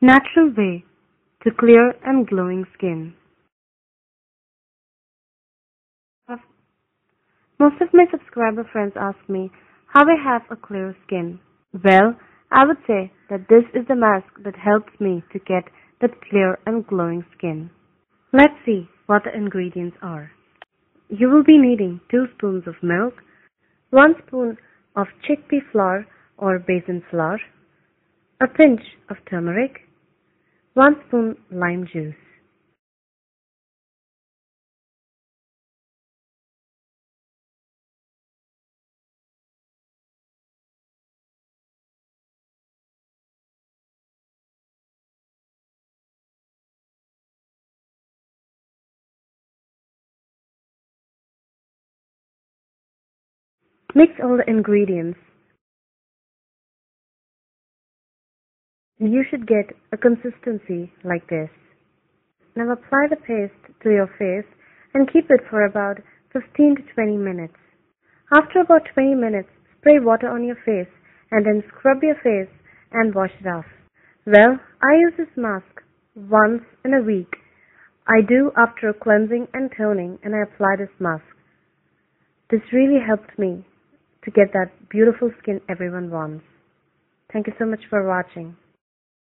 Natural way to clear and glowing skin. Most of my subscriber friends ask me how I have a clear skin. Well, I would say that this is the mask that helps me to get that clear and glowing skin. Let's see what the ingredients are. You will be needing 2 spoons of milk, 1 spoon of chickpea flour or besan flour, a pinch of turmeric, 1 spoon lime juice. Mix all the ingredients. You should get a consistency like this. Now apply the paste to your face and keep it for about 15 to 20 minutes. After about 20 minutes, spray water on your face and then scrub your face and wash it off. Well, I use this mask once in a week. I do after cleansing and toning, and I apply this mask. This really helped me to get that beautiful skin everyone wants. Thank you so much for watching.